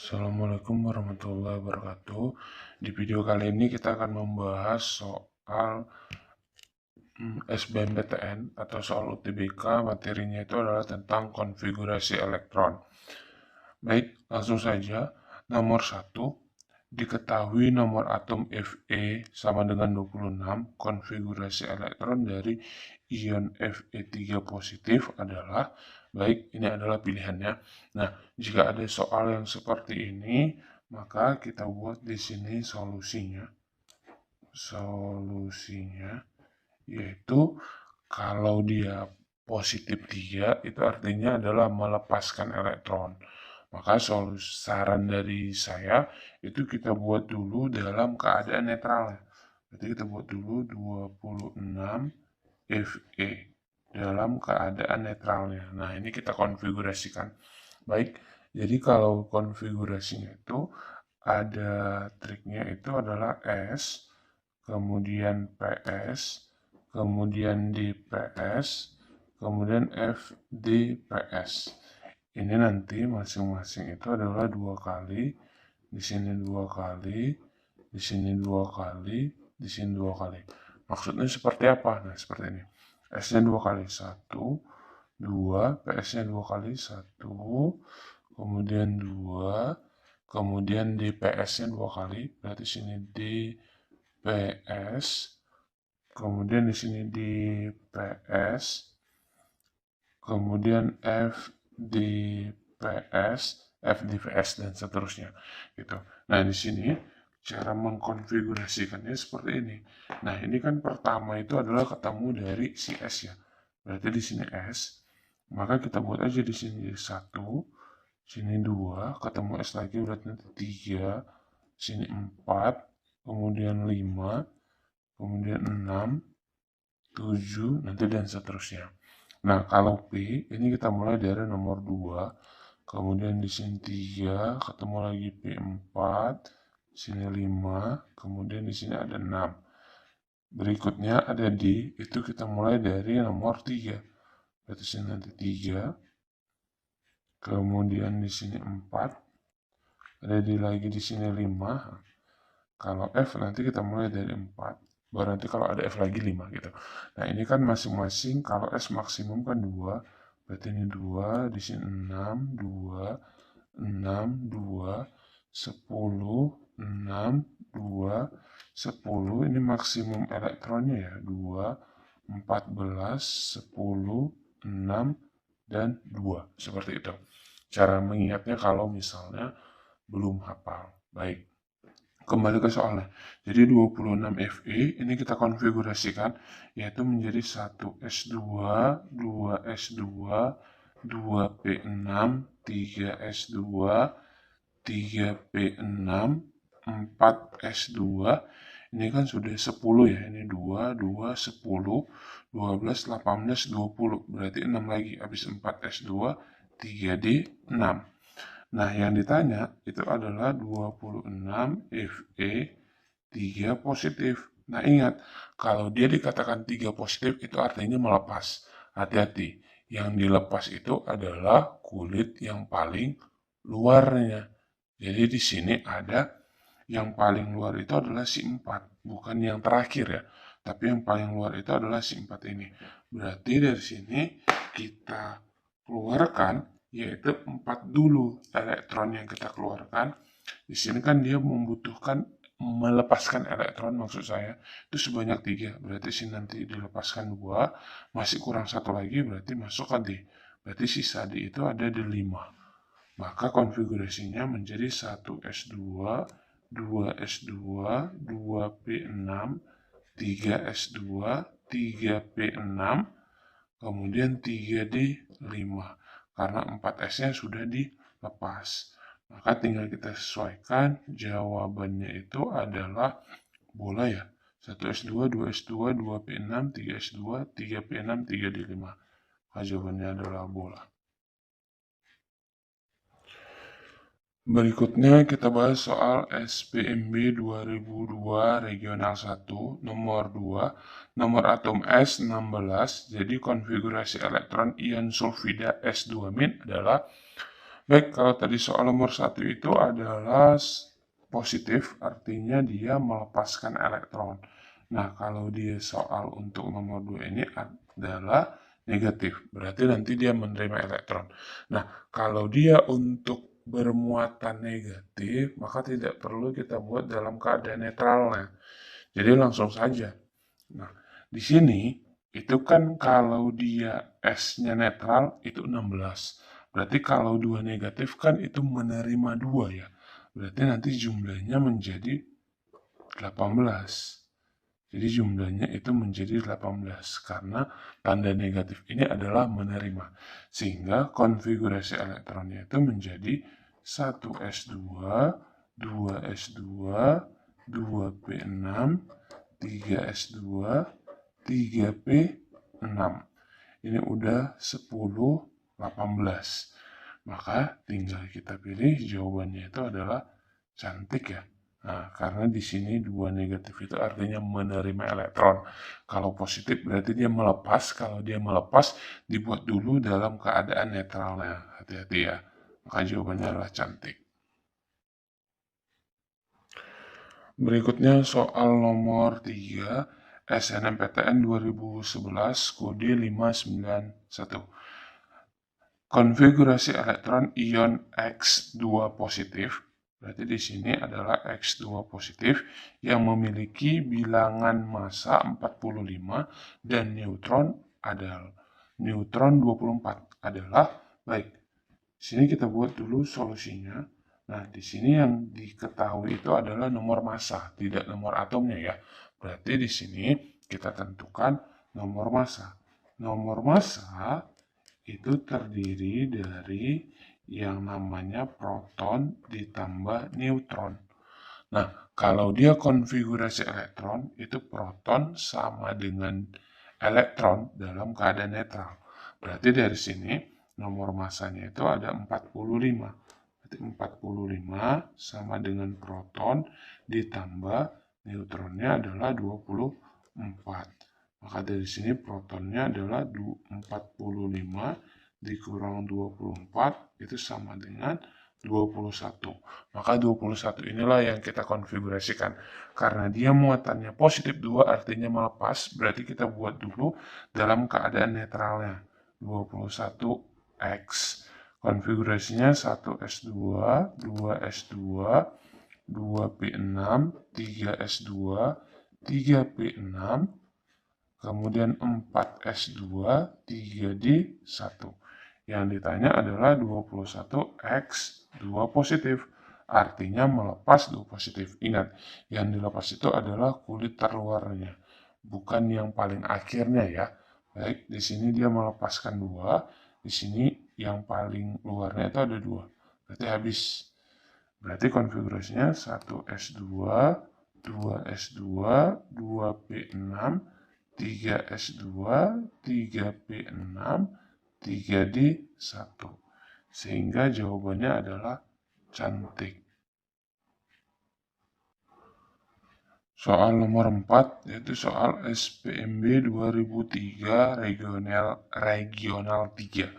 Assalamualaikum warahmatullahi wabarakatuh. Di video kali ini kita akan membahas soal SBMPTN atau soal UTBK. Materinya itu adalah tentang konfigurasi elektron. Baik, langsung saja. Nomor 1, diketahui nomor atom Fe sama dengan 26. Konfigurasi elektron dari ion Fe3 positif adalah, baik, ini adalah pilihannya. Nah, jika ada soal yang seperti ini, maka kita buat di sini solusinya. Solusinya yaitu kalau dia positif 3, itu artinya adalah melepaskan elektron. Maka saran dari saya itu kita buat dulu dalam keadaan netral. Jadi kita buat dulu 26 Fe dalam keadaan netralnya. Nah, ini kita konfigurasikan. Baik, jadi kalau konfigurasinya itu ada triknya, itu adalah S, kemudian PS, kemudian DPS, kemudian FDPS. Ini nanti masing-masing itu adalah 2 kali, di sini 2 kali, di sini 2 kali, di sini 2 kali. Maksudnya seperti apa? Nah, seperti ini. S-nya 2 kali, 1, 2, PS-nya 2 kali, 1, kemudian 2, kemudian DPS-nya 2 kali, berarti sini DPS, kemudian di sini DPS, kemudian FDPS, FDPS, dan seterusnya gitu. Nah, di sini cara mengkonfigurasikannya seperti ini. Nah, ini kan pertama itu adalah ketemu dari si S ya. Berarti di sini S, maka kita buat aja di sini 1, sini 2, ketemu S lagi berarti nanti 3, sini 4, kemudian 5, kemudian 6, 7, nanti dan seterusnya. Nah, kalau P, ini kita mulai dari nomor 2, kemudian di sini 3, ketemu lagi P4, sini 5, kemudian di sini ada 6. Berikutnya ada D, itu kita mulai dari nomor 3. Berarti sini nanti 3, kemudian di sini 4, ada D lagi di sini 5. Kalau F nanti kita mulai dari 4. Baru nanti kalau ada F lagi 5 gitu. Nah, ini kan masing-masing kalau S maksimum kan 2. Berarti ini 2, di sini 6, 2, 6, 2, 10, 6, 2, 10. Ini maksimum elektronnya ya, 2, 14, 10, 6, dan 2. Seperti itu. Cara mengingatnya kalau misalnya belum hafal. Baik. Kembali ke soalnya. Jadi 26 Fe ini kita konfigurasikan yaitu menjadi 1S2, 2S2, 2P6, 3S2, 3P6, 4S2. Ini kan sudah 10 ya. Ini 2, 2, 10, 12, 18, 20. Berarti 6 lagi. Habis 4S2, 3D, 6. Nah, yang ditanya itu adalah 26 Fe 3 positif. Nah, ingat, kalau dia dikatakan 3 positif itu artinya melepas. Hati-hati, yang dilepas itu adalah kulit yang paling luarnya. Jadi di sini ada yang paling luar itu adalah si 4, bukan yang terakhir ya. Tapi yang paling luar itu adalah si 4 ini. Berarti dari sini kita keluarkan yaitu 4 dulu elektron yang kita keluarkan. Di sini kan dia membutuhkan melepaskan elektron, maksud saya itu sebanyak 3. Berarti sini nanti dilepaskan 2, masih kurang 1 lagi, berarti masuk ke D. Berarti sisa D itu ada di 5. Maka konfigurasinya menjadi 1S2, 2S2, 2P6, 3S2, 3P6, kemudian 3D5. Karena 4S-nya sudah dilepas. Maka tinggal kita sesuaikan, jawabannya itu adalah bola ya. 1S2, 2S2, 2P6, 3S2, 3P6, 3D5. Maka jawabannya adalah bola. Berikutnya kita bahas soal SBMB 2002 Regional 1 nomor 2, nomor atom S16, jadi konfigurasi elektron ion sulfida S2- adalah Baik, kalau tadi soal nomor 1 itu adalah positif, artinya dia melepaskan elektron. Nah, kalau dia soal untuk nomor 2 ini adalah negatif, berarti nanti dia menerima elektron. Nah, kalau dia untuk bermuatan negatif, maka tidak perlu kita buat dalam keadaan netralnya. Jadi langsung saja. Nah, di sini itu kan kalau dia S-nya netral itu 16. Berarti kalau 2 negatif kan itu menerima 2 ya. Berarti nanti jumlahnya menjadi 18. Jadi jumlahnya itu menjadi 18 karena tanda negatif ini adalah menerima. Sehingga konfigurasi elektronnya itu menjadi 1s2, 2s2, 2p6, 3s2, 3p6. Ini udah 10, 18. Maka tinggal kita pilih jawabannya itu adalah cantik ya. Nah, karena di sini 2 negatif itu artinya menerima elektron. Kalau positif berarti dia melepas. Kalau dia melepas, dibuat dulu dalam keadaan netralnya. Hati-hati ya. Maka jawabannya adalah cantik. Berikutnya soal nomor 3, SNMPTN 2011, kode 591. Konfigurasi elektron ion X2 positif. Berarti di sini adalah X2 positif yang memiliki bilangan massa 45 dan neutron 24 adalah baik. Di sini kita buat dulu solusinya. Nah, di sini yang diketahui itu adalah nomor massa, tidak nomor atomnya ya. Berarti di sini kita tentukan nomor massa. Nomor massa itu terdiri dari yang namanya proton ditambah neutron. Nah, kalau dia konfigurasi elektron, itu proton sama dengan elektron dalam keadaan netral. Berarti dari sini nomor massanya itu ada 45. Berarti 45 sama dengan proton ditambah neutronnya adalah 24. Maka dari sini protonnya adalah 45 dikurang 24 itu sama dengan 21. Maka 21 inilah yang kita konfigurasikan. Karena dia muatannya positif 2 artinya melepas, berarti kita buat dulu dalam keadaan netralnya. 21X. Konfigurasinya 1S2, 2S2, 2P6, 3S2, 3P6, kemudian 4S2, 3D1. Yang ditanya adalah 21X2 positif. Artinya melepas 2 positif. Ingat, yang dilepas itu adalah kulit terluarnya. Bukan yang paling akhirnya ya. Baik, di sini dia melepaskan 2. Di sini yang paling luarnya itu ada 2. Berarti habis. Berarti konfigurasinya 1S2, 2S2, 2P6, 3S2, 3P6, 3D1. Sehingga jawabannya adalah cantik. Soal nomor 4 yaitu soal SPMB 2003 regional 3.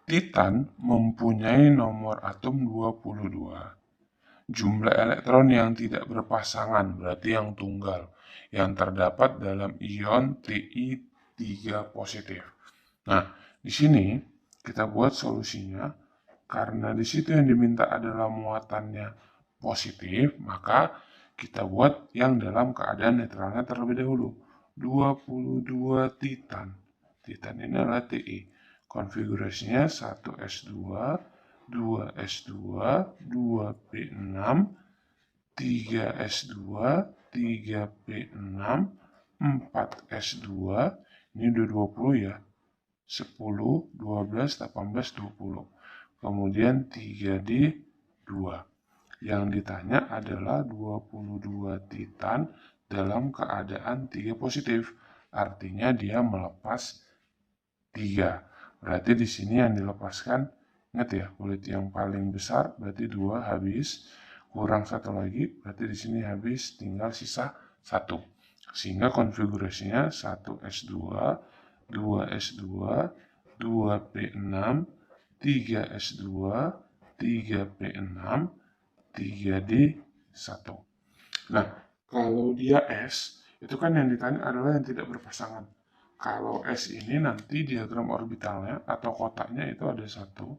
Titan mempunyai nomor atom 22. Jumlah elektron yang tidak berpasangan, berarti yang tunggal, yang terdapat dalam ion Ti3 positif. Nah, di sini kita buat solusinya. Karena di situ yang diminta adalah muatannya positif, maka kita buat yang dalam keadaan netralnya terlebih dahulu. 22 titan. Titan ini adalah Ti. Konfigurasinya 1S2, 2S2, 2P6, 3S2, 3P6, 4S2, ini udah 20 ya, 10, 12, 18, 20. Kemudian 3D2. Yang ditanya adalah 22 titan dalam keadaan 3 positif. Artinya dia melepas 3. Berarti di sini yang dilepaskan, ingat ya, kulit yang paling besar berarti 2 habis, kurang 1 lagi, berarti di sini habis, tinggal sisa 1. Sehingga konfigurasinya 1S2, 2S2, 2P6, 3S2, 3P6, 3D1. Nah, kalau dia S, itu kan yang ditanya adalah yang tidak berpasangan. Kalau S ini nanti diagram orbitalnya atau kotaknya itu ada satu.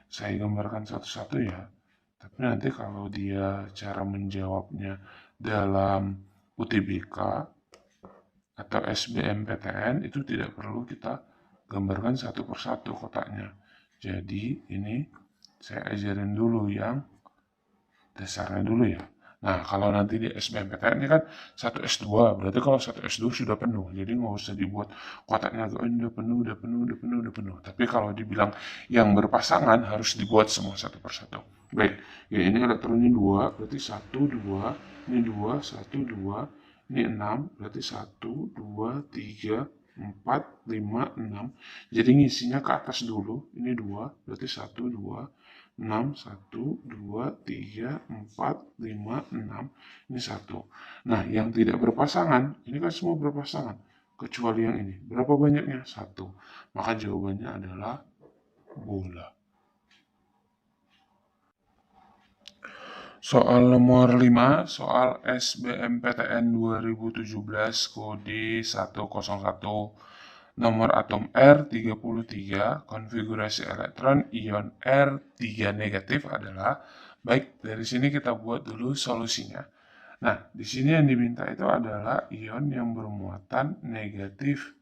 Saya gambarkan satu-satu ya. Tapi nanti kalau dia cara menjawabnya dalam UTBK atau SBMPTN itu tidak perlu kita gambarkan satu persatu kotaknya. Jadi ini saya ajarin dulu yang dasarnya dulu ya. Nah, kalau nanti di SBMPTN ini kan 1S2, berarti kalau 1S2 sudah penuh, jadi nggak usah dibuat kotaknya agak, udah penuh, udah penuh, udah penuh, udah penuh. Tapi kalau dibilang yang berpasangan harus dibuat semua satu persatu. Baik, ya ini elektronnya 2, berarti 1, 2, ini 2, 1, 2, ini 6, berarti 1, 2, 3, 4, 5, 6. Jadi ngisinya ke atas dulu, ini 2, berarti 1, 2, 6, 1, 2, 3, 4, 5, 6, ini 1. Nah, yang tidak berpasangan, ini kan semua berpasangan, kecuali yang ini. Berapa banyaknya? 1. Maka jawabannya adalah bola. Soal nomor 5, soal SBMPTN 2017 kode 101. Nomor atom R33, konfigurasi elektron ion R3 negatif adalah, baik, dari sini kita buat dulu solusinya. Nah, di sini yang diminta itu adalah ion yang bermuatan negatif,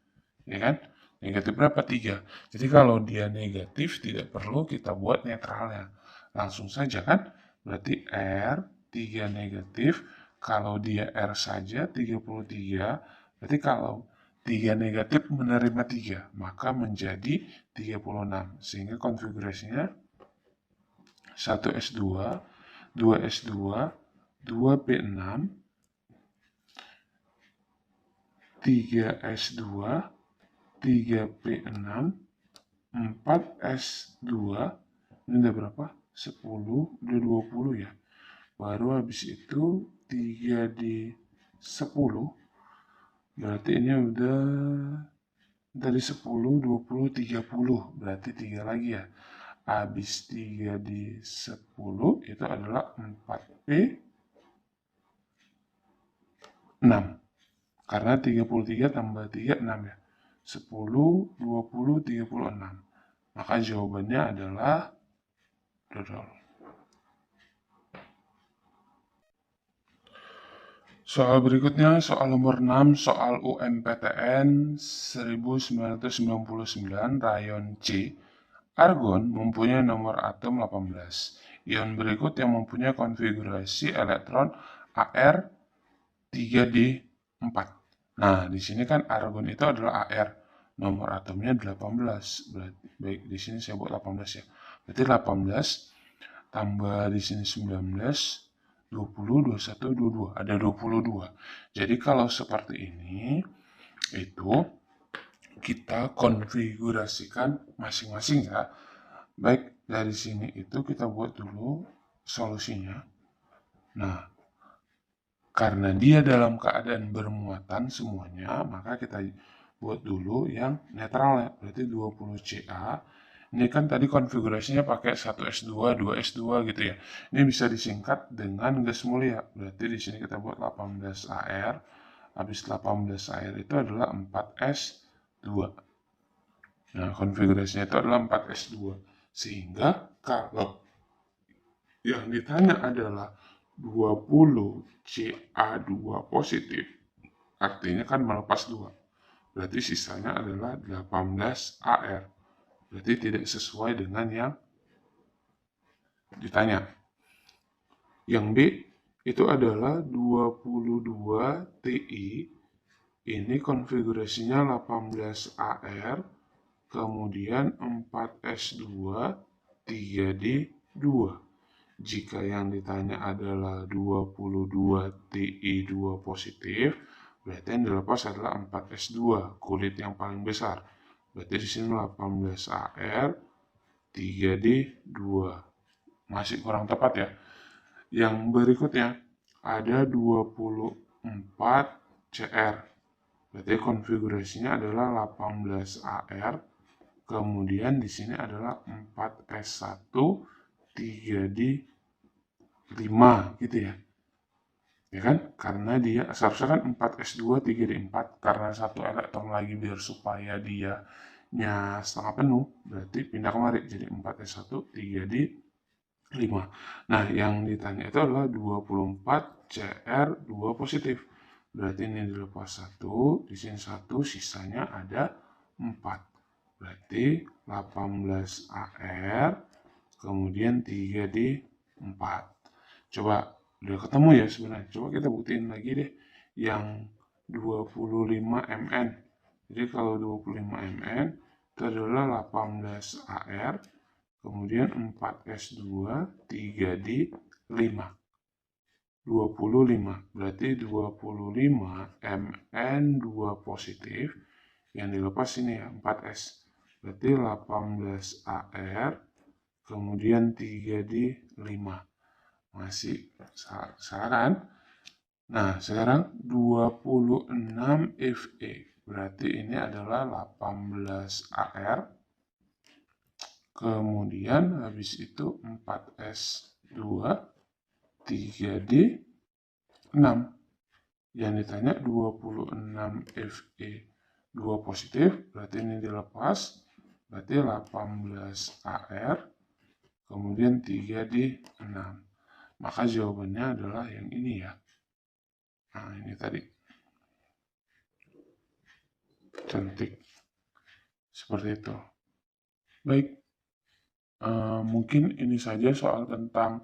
ya kan? Negatif berapa? 3. Jadi kalau dia negatif, tidak perlu kita buat netralnya. Langsung saja kan? Berarti R3 negatif, kalau dia R saja 33, berarti kalau 3 negatif menerima 3, maka menjadi 36. Sehingga konfigurasinya 1S2, 2S2, 2P6, 3S2, 3P6, 4S2, ini udah berapa? 10, udah 20 ya. Baru habis itu 3 di 10, berarti ini udah dari 10, 20, 30, berarti 3 lagi ya. Habis 3 di 10 itu adalah 4P6. Karena 33 tambah 3, 6 ya. 10, 20, 36. Maka jawabannya adalah dodol. Soal berikutnya, soal nomor 6, soal UMPTN 1999, rayon C. Argon mempunyai nomor atom 18. Ion berikut yang mempunyai konfigurasi elektron Ar 3D4. Nah, di sini kan argon itu adalah Ar. Nomor atomnya 18. Berarti, baik, di sini saya buat 18 ya. Berarti 18 tambah di sini 19, 20, 21, 22. Ada 22. Jadi kalau seperti ini, itu kita konfigurasikan masing-masing ya. Baik, dari sini itu kita buat dulu solusinya. Nah, karena dia dalam keadaan bermuatan semuanya, maka kita buat dulu yang netral ya. Berarti 20Ca. Ini kan tadi konfigurasinya pakai 1S2, 2S2 gitu ya. Ini bisa disingkat dengan gas mulia. Berarti di sini kita buat 18Ar. Habis 18Ar itu adalah 4S2. Nah, konfigurasinya itu adalah 4S2. Sehingga kalau yang ditanya adalah 20 Ca2 positif, artinya kan melepas 2. Berarti sisanya adalah 18Ar. Berarti tidak sesuai dengan yang ditanya. Yang B itu adalah 22 Ti. Ini konfigurasinya 18Ar, kemudian 4S2, 3D2. Jika yang ditanya adalah 22 Ti2 positif, berarti yang dilepas adalah 4S2, kulit yang paling besar. Berarti di sini 18Ar, 3D2. Masih kurang tepat ya. Yang berikutnya ada 24Cr. Berarti konfigurasinya adalah 18Ar, Kemudian di sini adalah 4S1 3D 5 gitu ya. Ya kan? Karena dia seharusnya kan 4S2 3D4, karena satu elektron lagi biar supaya dia nya setengah penuh, berarti pindah kemari jadi 4S1 3D5. Nah, yang ditanya itu adalah 24 CR2 positif. Berarti ini dilepas 1, di sini 1, sisanya ada 4. Berarti 18 AR, kemudian 3D4. Coba udah ketemu ya sebenarnya. Coba kita buktiin lagi deh yang 25 mN. Jadi kalau 25 mN itu adalah 18 AR, kemudian 4S2 3D5. 25. Berarti 25 mN2 positif yang dilepas ini ya 4S. Berarti 18 AR, kemudian 3D5. Masih salah kan? Nah, sekarang 26 Fe. Berarti ini adalah 18 AR. Kemudian habis itu 4S2 3D6. Yang ditanya 26 Fe 2 positif, berarti ini dilepas. Berarti 18 AR, kemudian 3D6. Maka jawabannya adalah yang ini ya. Nah, ini tadi. Cantik. Seperti itu. Baik. Mungkin ini saja soal tentang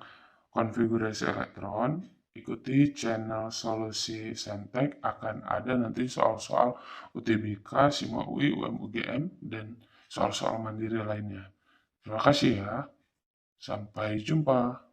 konfigurasi elektron. Ikuti channel Solusi Saintek, akan ada nanti soal-soal UTBK, SIMA UI, UM-UGM, dan soal-soal mandiri lainnya. Terima kasih ya. Sampai jumpa.